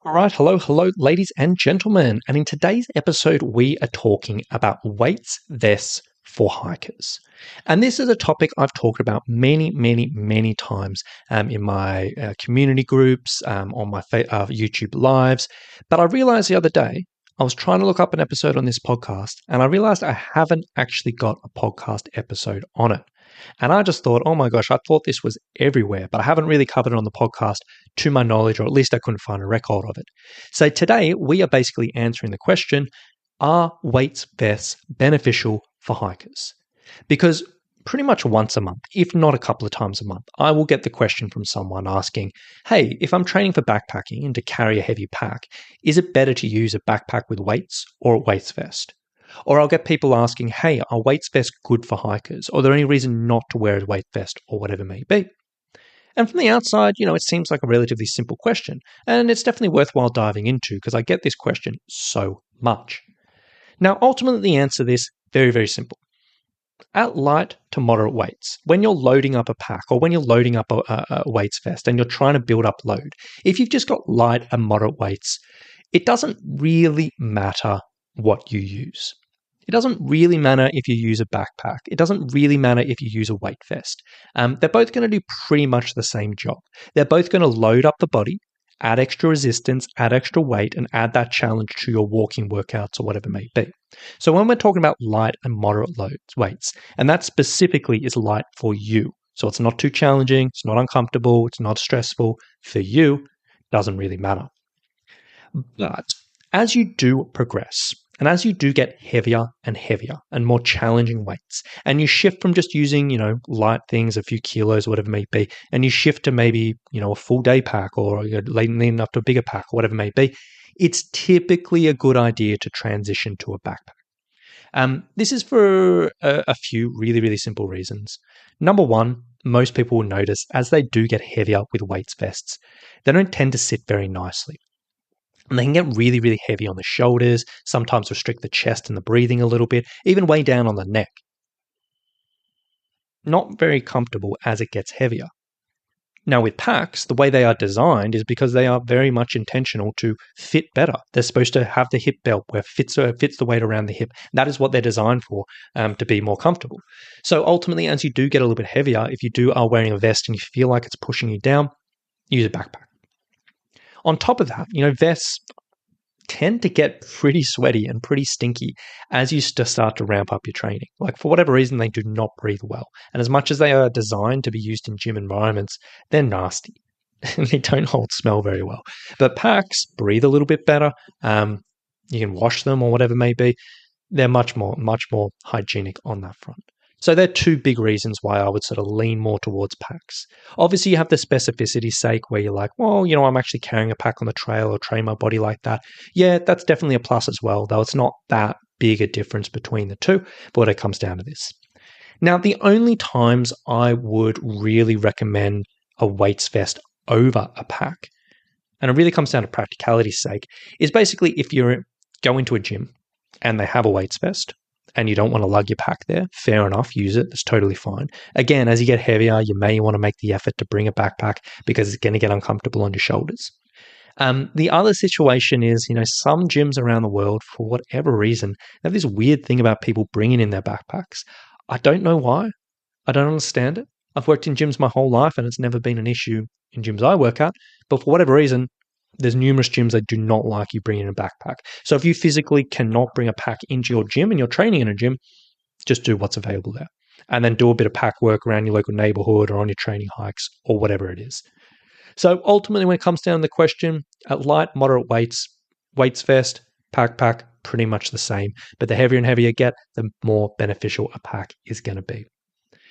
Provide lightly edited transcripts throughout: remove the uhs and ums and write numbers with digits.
All right, hello, ladies and gentlemen. And in today's episode, we are talking about weights vests for hikers. And this is a topic I've talked about many times in my community groups, on my YouTube lives. But I realized the other day, I was trying to look up an episode on this podcast, and I realized I haven't actually got a podcast episode on it. And I just thought, oh my gosh, I thought this was everywhere, but I haven't really covered it on the podcast to my knowledge, or at least I couldn't find a record of it. So today we are basically answering the question, are weights vests beneficial for hikers? Because pretty much once a month, if not a couple of times a month, I will get the question from someone asking, hey, if I'm training for backpacking and to carry a heavy pack, is it better to use a backpack with weights or a weights vest? Or I'll get people asking, hey, are weights vests good for hikers? Or are there any reason not to wear a weight vest or whatever it may be? And from the outside, it seems like a relatively simple question. And it's definitely worthwhile diving into because I get this question so much. Now, ultimately, the answer to this, very simple. At light to moderate weights, when you're loading up a pack or when you're loading up a weights vest and you're trying to build up load, if you've just got light and moderate weights, it doesn't really matter what you use. It doesn't really matter if you use a backpack. It doesn't really matter if you use a weight vest. They're both going to do pretty much the same job. They're both going to load up the body, add extra resistance, add extra weight, and add that challenge to your walking workouts or whatever it may be. So when we're talking about light and moderate weights, and that specifically is light for you. So it's not too challenging, it's not uncomfortable, it's not stressful. For you, it doesn't really matter. But as you do progress, and as you do get heavier and more challenging weights, and you shift from just using, light things, a few kilos, whatever it may be, and you shift to maybe, a full day pack or you're leaning up to a bigger pack or whatever it may be, it's typically a good idea to transition to a backpack. This is for a few really simple reasons. Number one, most people will notice as they do get heavier with weights vests, they don't tend to sit very nicely. And they can get really heavy on the shoulders, sometimes restrict the chest and the breathing a little bit, even way down on the neck. Not very comfortable as it gets heavier. Now with packs, the way they are designed is because they are very much intentional to fit better. They're supposed to have the hip belt where it fits the weight around the hip. That is what they're designed for, to be more comfortable. So ultimately, as you do get a little bit heavier, if you are wearing a vest and you feel like it's pushing you down, use a backpack. On top of that, vests tend to get pretty sweaty and pretty stinky as you start to ramp up your training. Like for whatever reason, they do not breathe well. And as much as they are designed to be used in gym environments, they're nasty. They don't hold smell very well. But packs breathe a little bit better. You can wash them or whatever it may be. They're much more hygienic on that front. So they're two big reasons why I would sort of lean more towards packs. Obviously, you have the specificity sake where you're like, well, I'm actually carrying a pack on the trail or train my body like that. Yeah, that's definitely a plus as well, though it's not that big a difference between the two, but when it comes down to this. Now, the only times I would really recommend a weights vest over a pack, and it really comes down to practicality's sake, is basically if you're going to a gym and they have a weights vest, and you don't want to lug your pack there, fair enough, use it. It's totally fine. Again, as you get heavier, you may want to make the effort to bring a backpack because it's going to get uncomfortable on your shoulders. The other situation is, some gyms around the world, for whatever reason, they have this weird thing about people bringing in their backpacks. I don't know why. I don't understand it. I've worked in gyms my whole life and it's never been an issue in gyms I work at. But for whatever reason, there's numerous gyms that do not like you bringing a backpack. So if you physically cannot bring a pack into your gym and you're training in a gym, just do what's available there. And then do a bit of pack work around your local neighborhood or on your training hikes or whatever it is. So ultimately, when it comes down to the question, at light, moderate weights vest, pack, pretty much the same. But the heavier and heavier you get, the more beneficial a pack is going to be.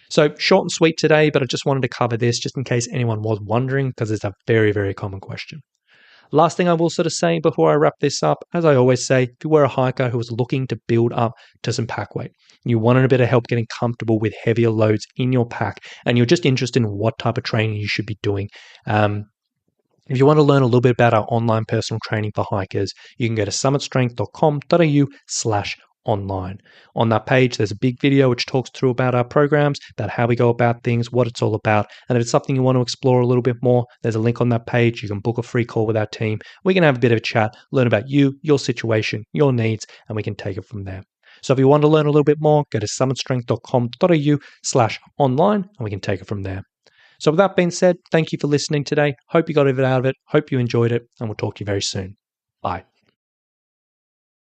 So short and sweet today, but I just wanted to cover this just in case anyone was wondering because it's a very common question. Last thing I will sort of say before I wrap this up, as I always say, if you were a hiker who was looking to build up to some pack weight, you wanted a bit of help getting comfortable with heavier loads in your pack, and you're just interested in what type of training you should be doing, if you want to learn a little bit about our online personal training for hikers, you can go to summitstrength.com.au/online online. On that page, there's a big video which talks through about our programs, about how we go about things, what it's all about. And if it's something you want to explore a little bit more, there's a link on that page. You can book a free call with our team. We can have a bit of a chat, learn about you, your situation, your needs, and we can take it from there. So if you want to learn a little bit more, go to summitstrength.com.au/online and we can take it from there. So with that being said, thank you for listening today. Hope you got it out of it. Hope you enjoyed it, and we'll talk to you very soon. Bye.